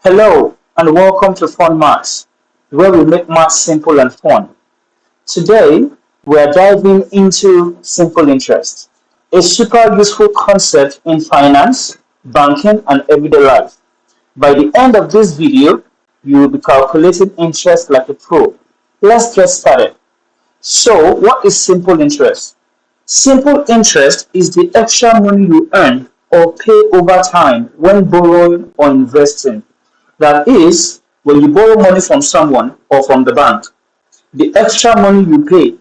Hello and welcome to Fun Maths, where we make maths simple and fun. Today, we are diving into simple interest, a super useful concept in finance, banking, and everyday life. By the end of this video, you will be calculating interest like a pro. Let's get started. So, what is simple interest? Simple interest is the extra money you earn or pay over time when borrowing or investing. That is, when you borrow money from someone or from the bank, the extra money you pay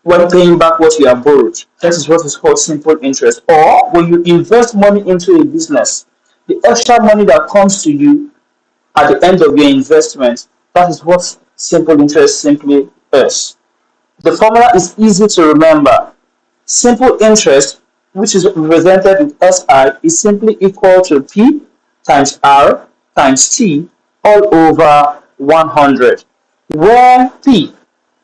when paying back what you have borrowed, that is what is called simple interest. Or when you invest money into a business, the extra money that comes to you at the end of your investment, that is what simple interest simply is. The formula is easy to remember. Simple interest, which is represented with SI, is simply equal to P times R times T all over 100, where P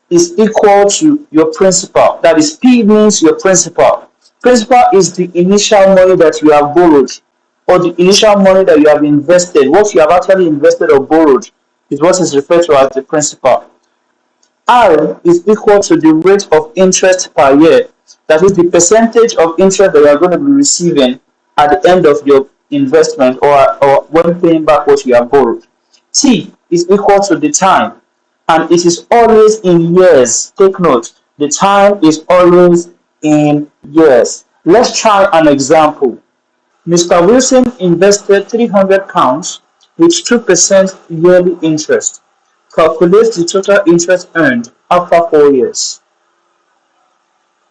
is equal to your principal. That is, P means your principal. Principal is the initial money that you have borrowed or the initial money that you have invested. What you have actually invested or borrowed is what is referred to as the principal. R is equal to the rate of interest per year. That is the percentage of interest that you are going to be receiving at the end of your investment or when paying back what you have borrowed. T is equal to the time, and it is always in years. Take note, the time is always in years. Let's try an example. Mr. Wilson invested £300 with 2% yearly interest. Calculate the total interest earned after 4 years.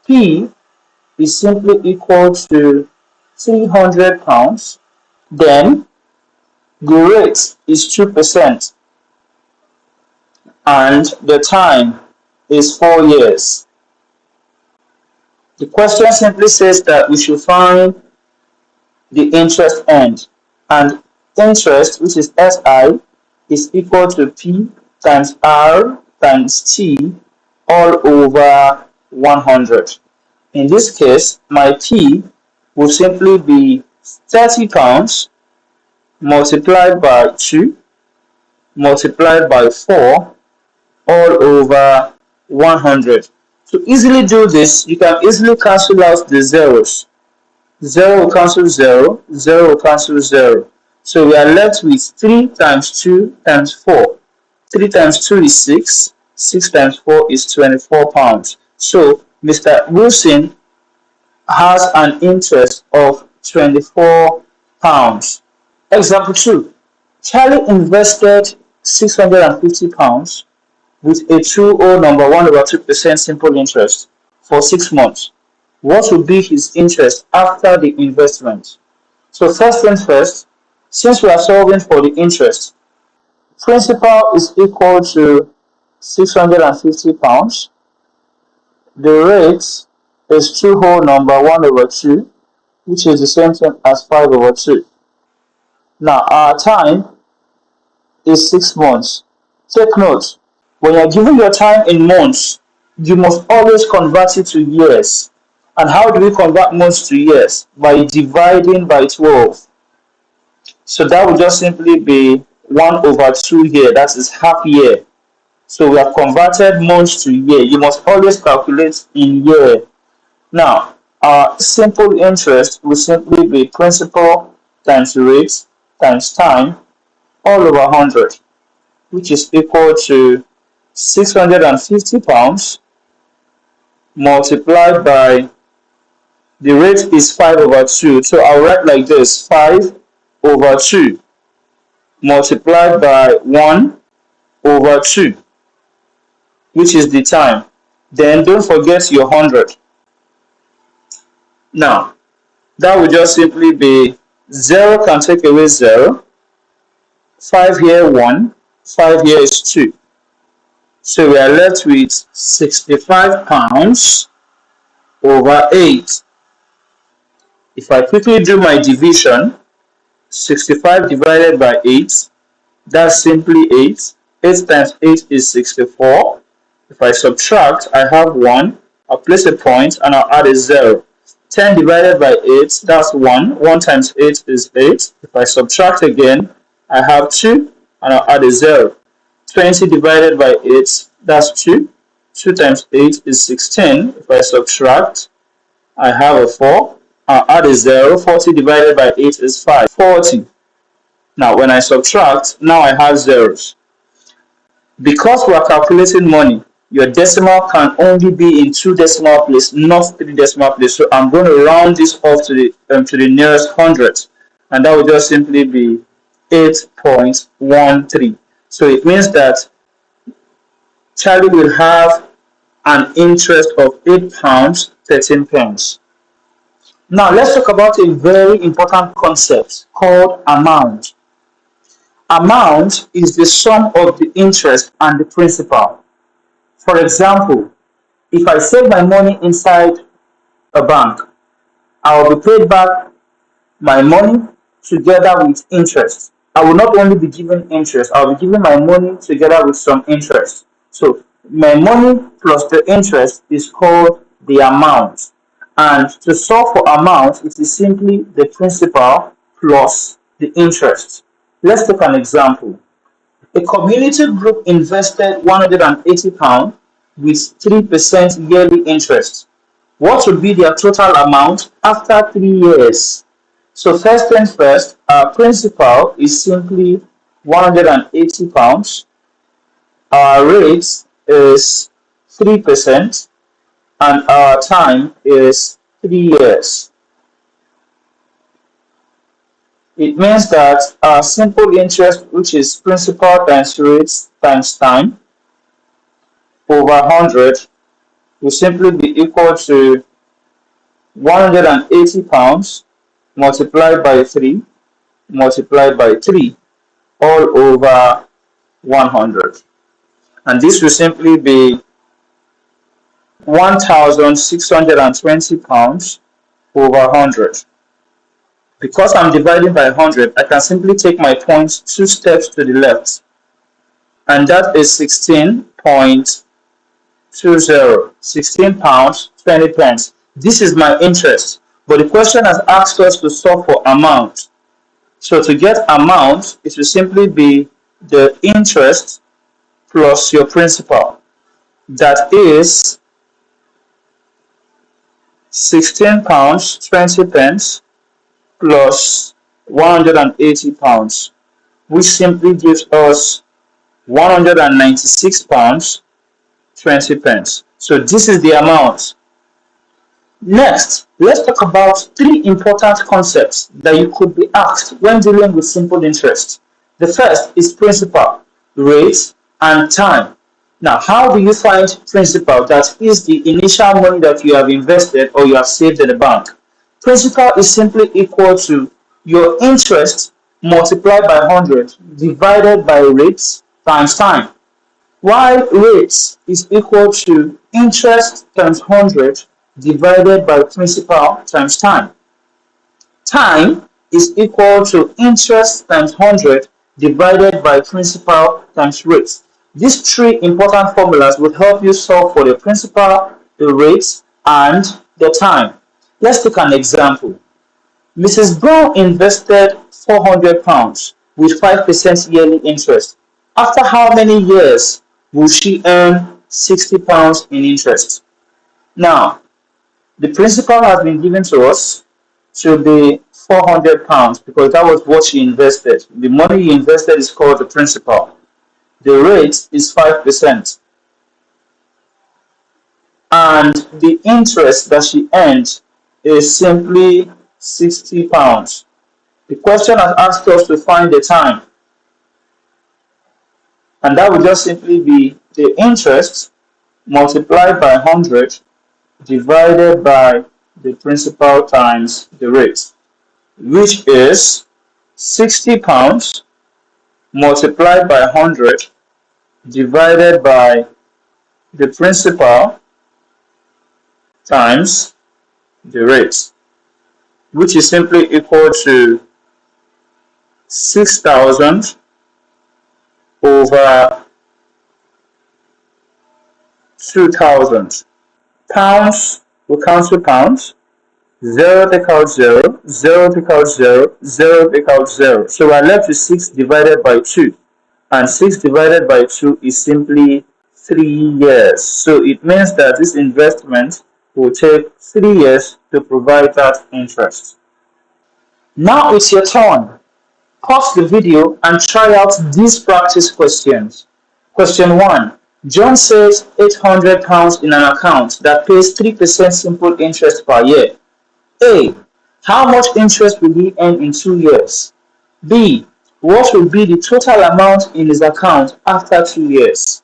P is simply equal to £300. Then the rate is 2% and the time is 4 years. The question simply says that we should find the interest earned, and interest, which is SI, is equal to P times R times T all over 100. In this case, my P will simply be £30 multiplied by 2 multiplied by 4 all over 100. To easily do this, you can easily cancel out the zeros. 0 will cancel 0, 0 will cancel 0. So we are left with 3 times 2 times 4. 3 times 2 is 6, 6 times 4 is £24. So Mr. Wilson has an interest of £24. Example 2. Charlie invested £650 with a true or number 1 over 2% simple interest for 6 months. What will be his interest after the investment? So first things first, since we are solving for the interest, principal is equal to £650. The rate is 2 whole number 1 over 2, which is the same thing as 5 over 2. Now our time is 6 months. Take note, when you are giving your time in months, you must always convert it to years. And how do we convert months to years? By dividing by 12. So that would just simply be 1 over 2 here. That is half year. So we have converted months to year. You must always calculate in year. Now, our simple interest will simply be principal times rate times time all over 100, which is equal to £650 multiplied by the rate is 5 over 2. So I'll write like this, 5 over 2 multiplied by 1 over 2, which is the time. Then don't forget your 100. Now, that will just simply be 0 can take away 0. 5 here 1, 5 here is 2. So we are left with £65 over 8. If I quickly do my division, 65 divided by 8, that's simply 8. 8 times 8 is 64. If I subtract, I have 1. I'll place a point and I'll add a 0. 10 divided by 8, that's 1. 1 times 8 is 8. If I subtract again, I have 2 and I'll add a 0. 20 divided by 8, that's 2. 2 times 8 is 16. If I subtract, I have a 4. I'll add a 0. 40 divided by 8 is 5. 40. Now when I subtract, now I have zeros. Because we are calculating money, your decimal can only be in 2 decimal places, not 3 decimal places. So I'm going to round this off to the nearest hundredth, and that will just simply be 8.13. So it means that Charlie will have an interest of £8 13 pence. Now let's talk about a very important concept called amount. Amount is the sum of the interest and the principal. For example, if I save my money inside a bank, I will be paid back my money together with interest. I will not only be given interest, I will be given my money together with some interest. So my money plus the interest is called the amount. And to solve for amount, it is simply the principal plus the interest. Let's take an example. A community group invested £180 with 3% yearly interest. What would be their total amount after 3 years? So first things first, our principal is simply £180. Our rate is 3% and our time is 3 years. It means that our simple interest, which is principal times rate times time over 100, will simply be equal to £180 multiplied by 3 multiplied by 3 all over 100. And this will simply be £1,620 over 100. Because I'm dividing by 100, I can simply take my points 2 steps to the left, and that is 16.20, £16 20 pence. This is my interest, but the question has asked us to solve for amount. So to get amount, it will simply be the interest plus your principal. That is £16 20 pence plus £180, which simply gives us £196 20 pence. So this is the amount. Next, let's talk about 3 important concepts that you could be asked when dealing with simple interest. The first is principal, rate, and time. Now, how do you find principal? That is the initial money that you have invested or you have saved in the bank. Principal is simply equal to your interest multiplied by 100 divided by rates times time. While rates is equal to interest times 100 divided by principal times time. Time is equal to interest times 100 divided by principal times rates. These 3 important formulas will help you solve for the principal, the rates, and the time. Let's take an example. Mrs. Brown invested £400 with 5% yearly interest. After how many years will she earn £60 in interest? Now, the principal has been given to us to be £400 because that was what she invested. The money you invested is called the principal. The rate is 5%. And the interest that she earned is simply £60. The question has asked us to find the time. And that would just simply be the interest multiplied by 100 divided by the principal times the rate, which is £60 multiplied by 100 divided by the principal times the rate, which is simply equal to 6,000 over 2,000. Pounds will cancel pounds, 0 take out 0, 0 take out 0, 0 take out 0. So we're left with 6 divided by 2. And 6 divided by 2 is simply 3 years. So it means that this investment will take 3 years to provide that interest. Now it's your turn. Pause the video and try out these practice questions. Question 1. John saves £800 in an account that pays 3% simple interest per year. A. How much interest will he earn in 2 years? B. What will be the total amount in his account after 2 years?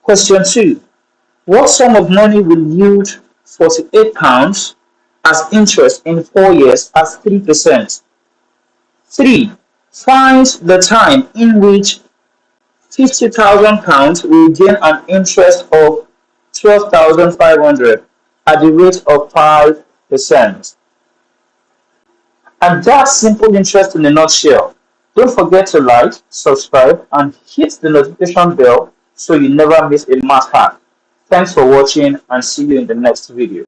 Question 2. What sum of money will yield £48 as interest in 4 years at 3%? 3. Find the time in which £50,000 will gain an interest of 12,500 at the rate of 5%. And that's simple interest in a nutshell. Don't forget to like, subscribe, and hit the notification bell so you never miss a math hack. Thanks for watching and see you in the next video.